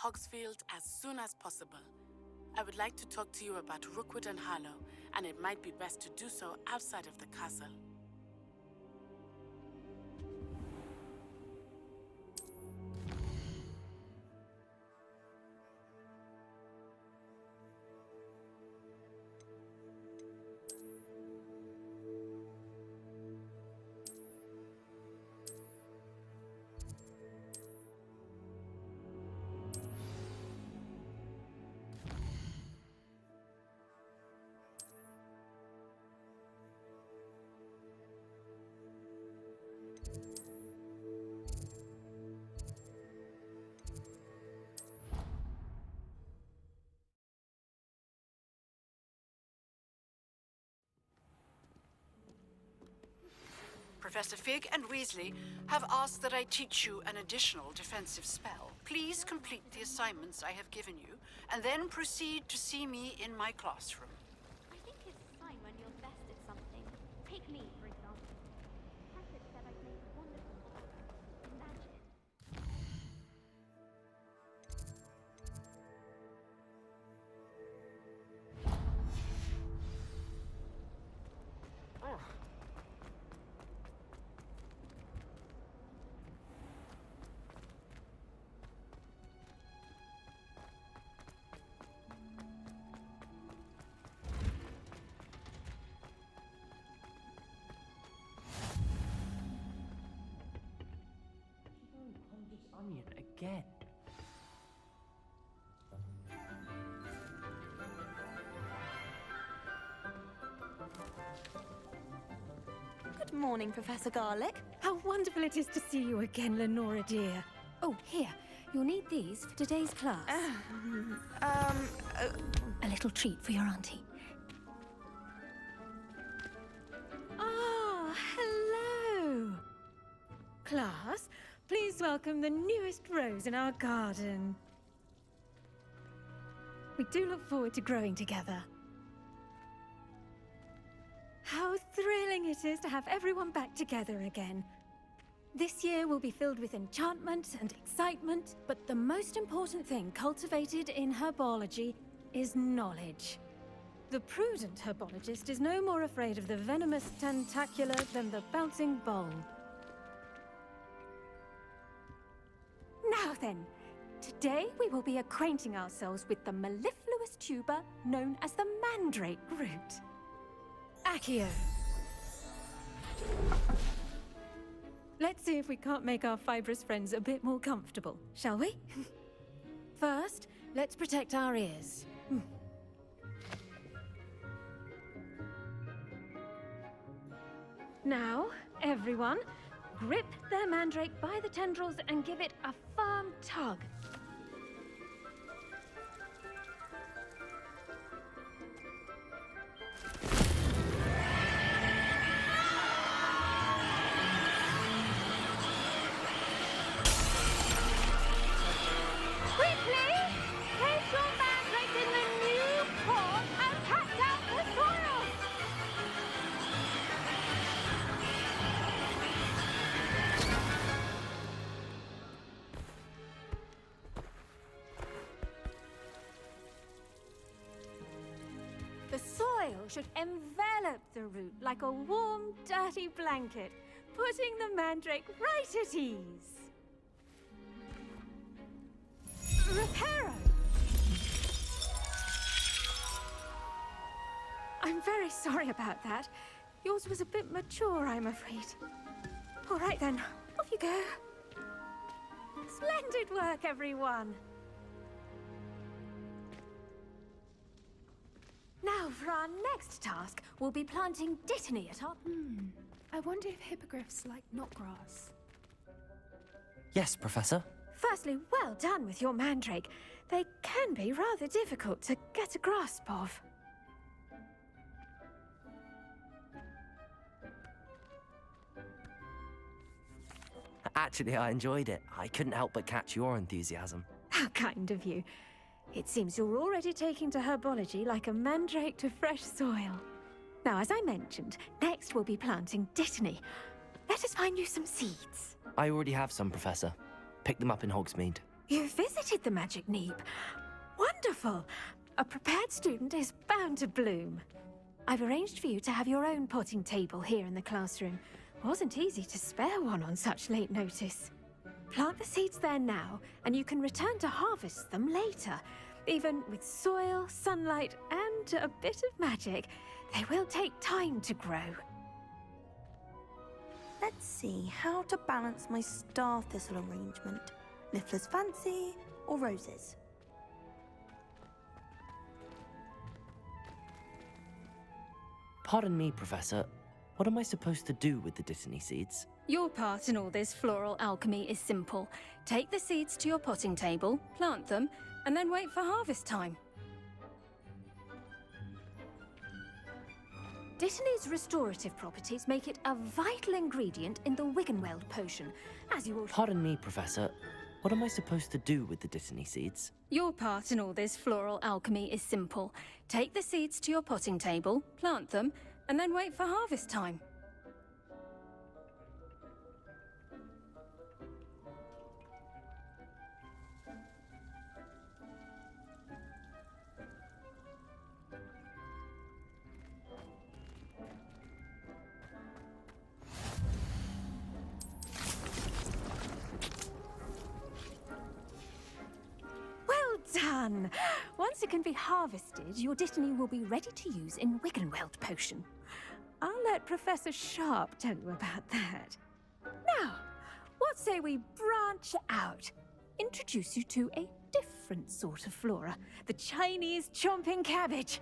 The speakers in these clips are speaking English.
Hogsfield as soon as possible. I would like to talk to you about Rookwood and Harlow, and it might be best to do so outside of the castle. Professor Fig and Weasley have asked that I teach you an additional defensive spell. Please complete the assignments I have given you, and then proceed to see me in my classroom. I think it's a sign when you're best at something. Take me, for example. Patrick said I'd make wonderful horror. Imagine. Onion again. Good morning, Professor Garlick. How wonderful it is to see you again, Lenora dear. Oh, here. You'll need these for today's class. A little treat for your auntie. Ah, hello. Class, please welcome the newest rose in our garden. We do look forward to growing together. How thrilling it is to have everyone back together again. This year will be filled with enchantment and excitement, but the most important thing cultivated in herbology is knowledge. The prudent herbologist is no more afraid of the venomous tentacular than the bouncing bulb. Now then, today we will be acquainting ourselves with the mellifluous tuber known as the mandrake root. Accio. Let's see if we can't make our fibrous friends a bit more comfortable, shall we? First, let's protect our ears. Now, everyone, grip their mandrake by the tendrils and give it a firm tug. Quickly! Place your mandrake in the new pot and cut out the soil! The soil should envelop the root like a warm, dirty blanket, putting the mandrake right at ease. Reparo! I'm very sorry about that. Yours was a bit mature, I'm afraid. All right then, off you go. Splendid work, everyone. Now, for our next task, we'll be planting dittany at our... I wonder if hippogriffs like knotgrass. Yes, Professor. Firstly, well done with your mandrake. They can be rather difficult to get a grasp of. Actually, I enjoyed it. I couldn't help but catch your enthusiasm. How kind of you. It seems you're already taking to herbology like a mandrake to fresh soil. Now, as I mentioned, next we'll be planting dittany. Let us find you some seeds. I already have some, Professor. Picked them up in Hogsmeade. You visited the Magic Neep. Wonderful. A prepared student is bound to bloom. I've arranged for you to have your own potting table here in the classroom. Wasn't easy to spare one on such late notice. Plant the seeds there now, and you can return to harvest them later. Even with soil, sunlight, and a bit of magic, they will take time to grow. Let's see how to balance my star thistle arrangement. Niffler's fancy or roses? Pardon me, Professor. What am I supposed to do with the Dittany seeds? Your part in all this floral alchemy is simple. Take the seeds to your potting table, plant them, and then wait for harvest time. Dittany's restorative properties make it a vital ingredient in the Wiggenweld potion, as you all... Pardon me, Professor. What am I supposed to do with the Dittany seeds? Your part in all this floral alchemy is simple. Take the seeds to your potting table, plant them, and then wait for harvest time. Done! Once it can be harvested, your Dittany will be ready to use in Wiggenweld potion. I'll let Professor Sharp tell you about that. Now, what say we branch out? Introduce you to a different sort of flora, the Chinese chomping cabbage.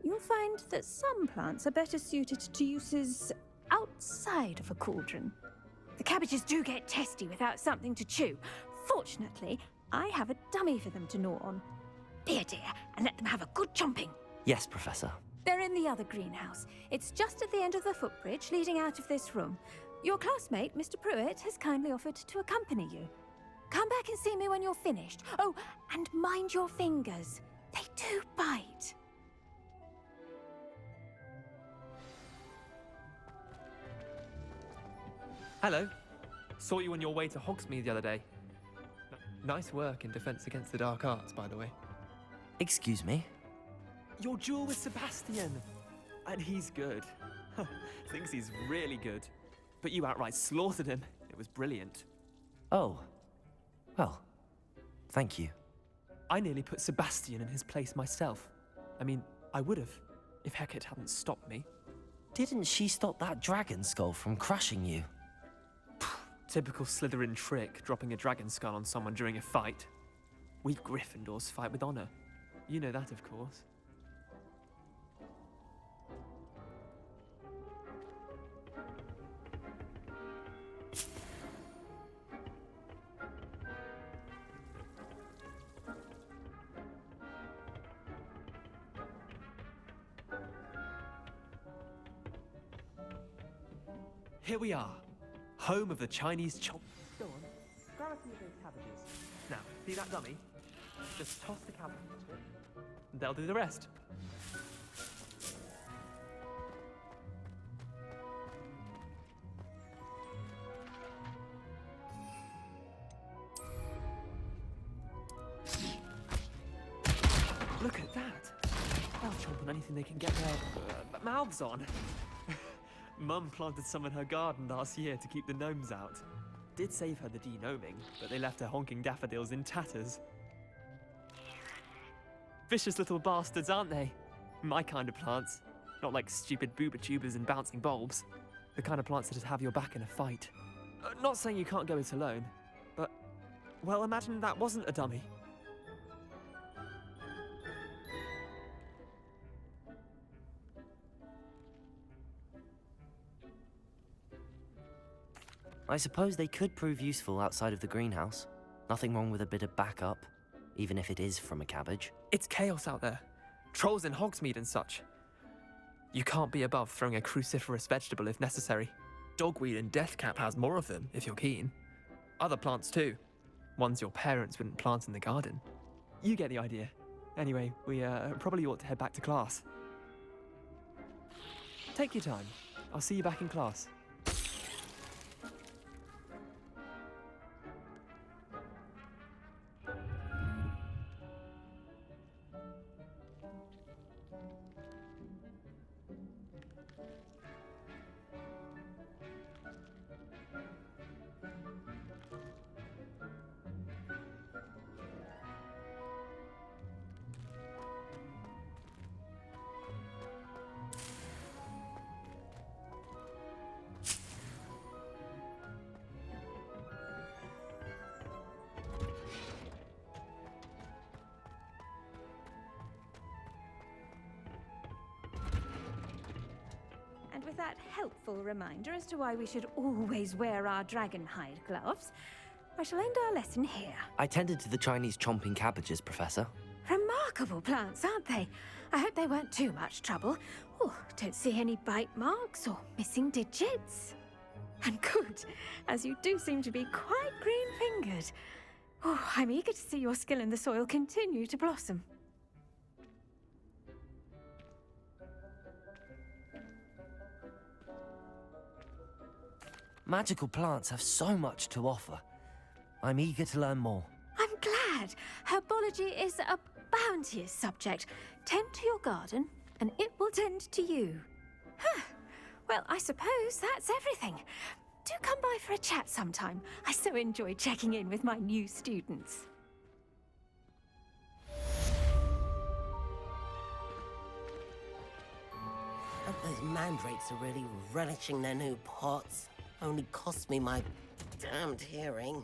You'll find that some plants are better suited to uses outside of a cauldron. The cabbages do get testy without something to chew. Fortunately, I have a dummy for them to gnaw on. Dear, and let them have a good chomping. Yes, Professor. They're in the other greenhouse. It's just at the end of the footbridge leading out of this room. Your classmate, Mr. Pruitt, has kindly offered to accompany you. Come back and see me when you're finished. Oh, and mind your fingers. They do bite. Hello. Saw you on your way to Hogsmeade the other day. Nice work in Defense Against the Dark Arts, by the way. Excuse me? Your duel with Sebastian! And he's good. Thinks he's really good. But you outright slaughtered him. It was brilliant. Oh. Well, thank you. I nearly put Sebastian in his place myself. I mean, I would have, if Hecate hadn't stopped me. Didn't she stop that dragon skull from crushing you? Typical Slytherin trick, dropping a dragon skull on someone during a fight. We Gryffindors fight with honor. You know that, of course. Here we are. Home of the Chinese chomp. Go on, grab a few of those cabbages. Now, see that dummy? Just toss the cabbage into it, and they'll do the rest. Look at that! They'll chomp on anything they can get their mouths on. Mum planted some in her garden last year to keep the gnomes out. Did save her the de-gnoming, but they left her honking daffodils in tatters. Vicious little bastards, aren't they? My kind of plants. Not like stupid booba tubers and bouncing bulbs. The kind of plants that just have your back in a fight. Not saying you can't go it alone, but, well, imagine that wasn't a dummy. I suppose they could prove useful outside of the greenhouse. Nothing wrong with a bit of backup, even if it is from a cabbage. It's chaos out there. Trolls in Hogsmeade and such. You can't be above throwing a cruciferous vegetable if necessary. Dogweed and deathcap has more of them, if you're keen. Other plants too. Ones your parents wouldn't plant in the garden. You get the idea. Anyway, we probably ought to head back to class. Take your time. I'll see you back in class. with that helpful reminder as to why we should always wear our dragonhide gloves, I shall end our lesson here. I tended to the Chinese chomping cabbages, Professor. Remarkable plants, aren't they? I hope they weren't too much trouble. Oh, don't see any bite marks or missing digits. And good, as you do seem to be quite green-fingered. Oh, I'm eager to see your skill in the soil continue to blossom. Magical plants have so much to offer. I'm eager to learn more. I'm glad. Herbology is a bounteous subject. Tend to your garden, and it will tend to you. Huh. Well, I suppose that's everything. Do come by for a chat sometime. I so enjoy checking in with my new students. Those mandrakes are really relishing their new pots. Only cost me my damned hearing.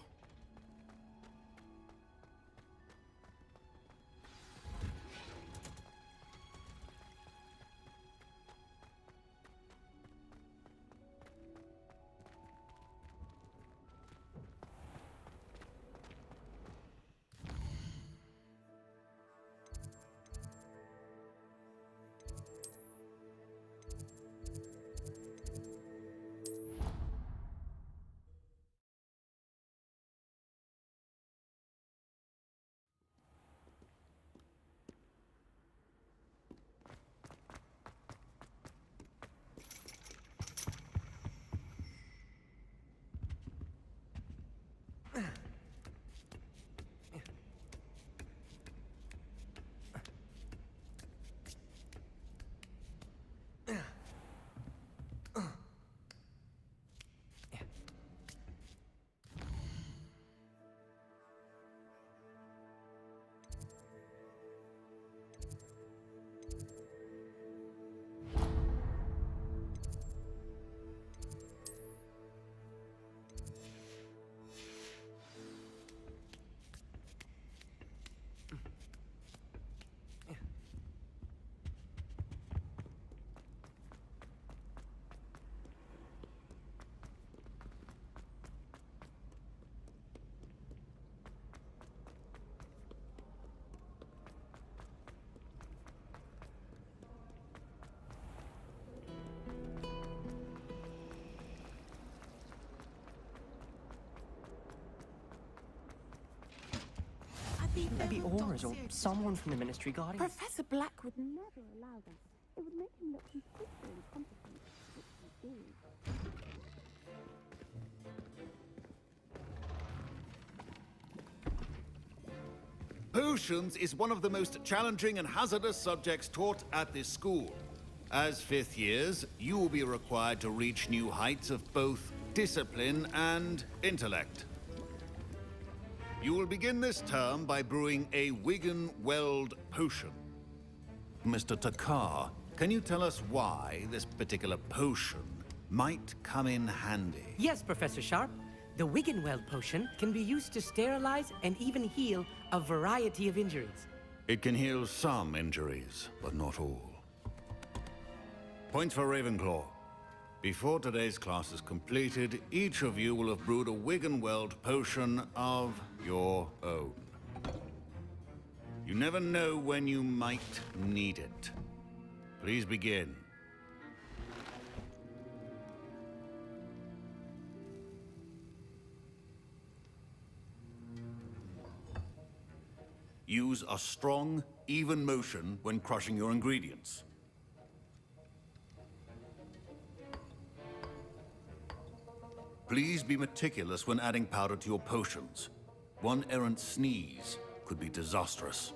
Maybe Auras or someone from the Ministry Guardian. Professor Black would never allow this. It would make him look completely incompetent, which he do. Potions is one of the most challenging and hazardous subjects taught at this school. As fifth years, you will be required to reach new heights of both discipline and intellect. You will begin this term by brewing a Wigan-Weld potion. Mr. Takar, can you tell us why this particular potion might come in handy? Yes, Professor Sharp. The Wiggenweld potion can be used to sterilize and even heal a variety of injuries. It can heal some injuries, but not all. Points for Ravenclaw. Before today's class is completed, each of you will have brewed a Wiggenweld potion of your own. You never know when you might need it. Please begin. Use a strong, even motion when crushing your ingredients. Please be meticulous when adding powder to your potions. One errant sneeze could be disastrous.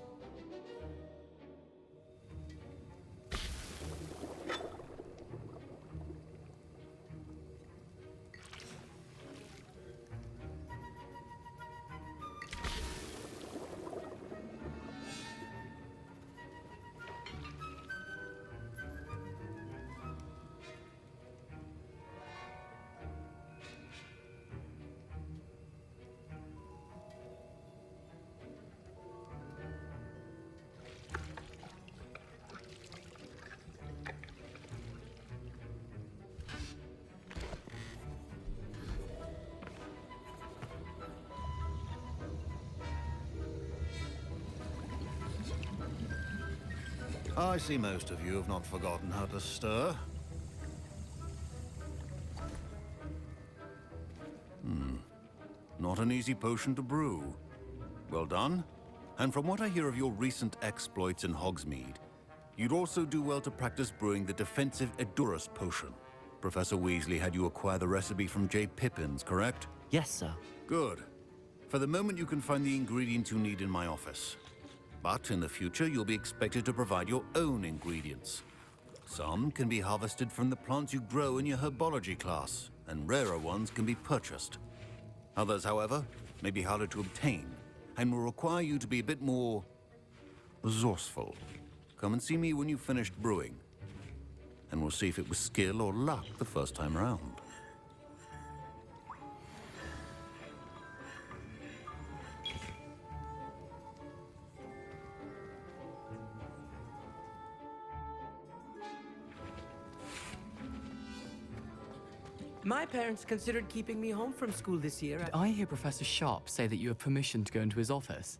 I see most of you have not forgotten how to stir. Not an easy potion to brew. Well done. And from what I hear of your recent exploits in Hogsmeade, you'd also do well to practice brewing the defensive Edurus potion. Professor Weasley had you acquire the recipe from J. Pippins, correct? Yes, sir. Good. For the moment, you can find the ingredients you need in my office. But in the future, you'll be expected to provide your own ingredients. Some can be harvested from the plants you grow in your herbology class, and rarer ones can be purchased. Others, however, may be harder to obtain, and will require you to be a bit more resourceful. Come and see me when you've finished brewing, and we'll see if it was skill or luck the first time round. My parents considered keeping me home from school this year. Did I hear Professor Sharp say that you have permission to go into his office?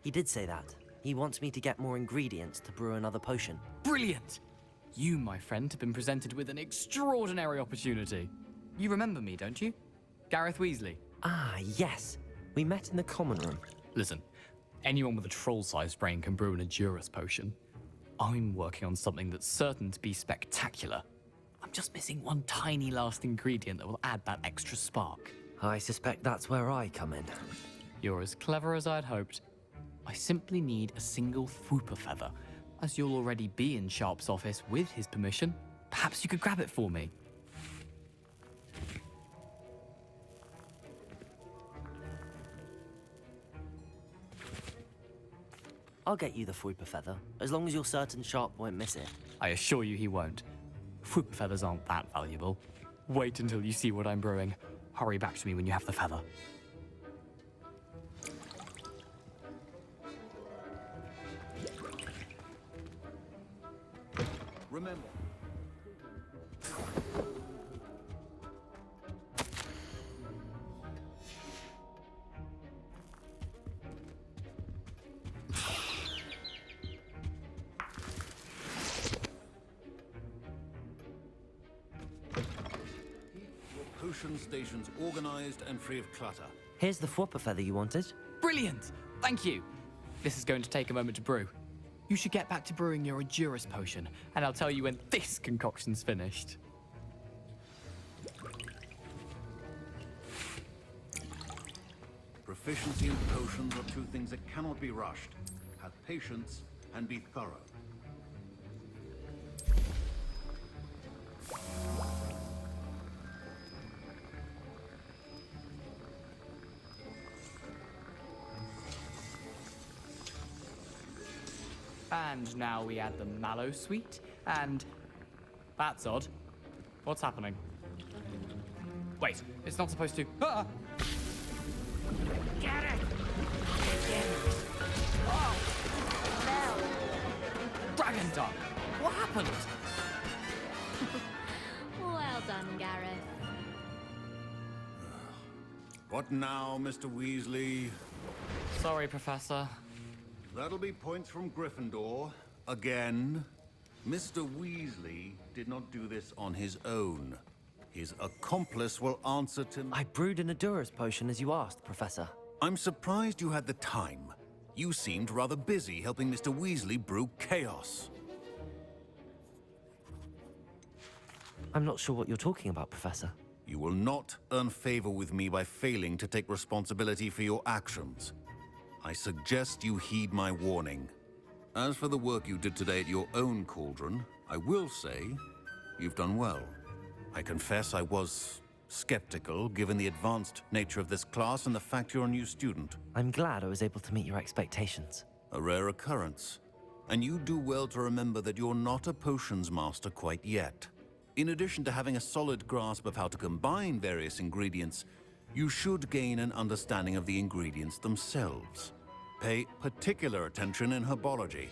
He did say that. He wants me to get more ingredients to brew another potion. Brilliant! You, my friend, have been presented with an extraordinary opportunity. You remember me, don't you? Gareth Weasley. Ah, yes. We met in the common room. Listen, anyone with a troll-sized brain can brew an Edurus potion. I'm working on something that's certain to be spectacular. I'm just missing one tiny last ingredient that will add that extra spark. I suspect that's where I come in. You're as clever as I'd hoped. I simply need a single Fwooper feather. As you'll already be in Sharp's office with his permission, perhaps you could grab it for me. I'll get you the Fwooper feather, as long as you're certain Sharp won't miss it. I assure you he won't. Fwooper feathers aren't that valuable. Wait until you see what I'm brewing. Hurry back to me when you have the feather. Remember. Potion stations organized and free of clutter. Here's the Fwooper feather you wanted. Brilliant! Thank you. This is going to take a moment to brew. You should get back to brewing your Edurus potion, and I'll tell you when this concoction's finished. Proficiency in potions are two things that cannot be rushed. Have patience and be thorough. And now we add the mallow sweet, and... That's odd. What's happening? Wait, it's not supposed to... Ah! Get it! Oh! Dragon Duck! What happened? Well done, Gareth. What now, Mr. Weasley? Sorry, Professor. That'll be points from Gryffindor. Again. Mr. Weasley did not do this on his own. His accomplice will answer to... I brewed an Edurus potion as you asked, Professor. I'm surprised you had the time. You seemed rather busy helping Mr. Weasley brew chaos. I'm not sure what you're talking about, Professor. You will not earn favor with me by failing to take responsibility for your actions. I suggest you heed my warning. As for the work you did today at your own cauldron, I will say you've done well. I confess I was skeptical, given the advanced nature of this class and the fact you're a new student. I'm glad I was able to meet your expectations. A rare occurrence. And you do well to remember that you're not a potions master quite yet. In addition to having a solid grasp of how to combine various ingredients, you should gain an understanding of the ingredients themselves. Pay particular attention in herbology.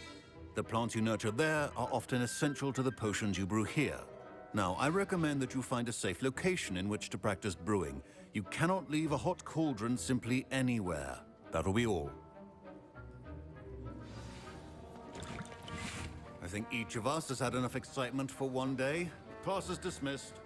The plants you nurture there are often essential to the potions you brew here. Now, I recommend that you find a safe location in which to practice brewing. You cannot leave a hot cauldron simply anywhere. That'll be all. I think each of us has had enough excitement for one day. Class is dismissed.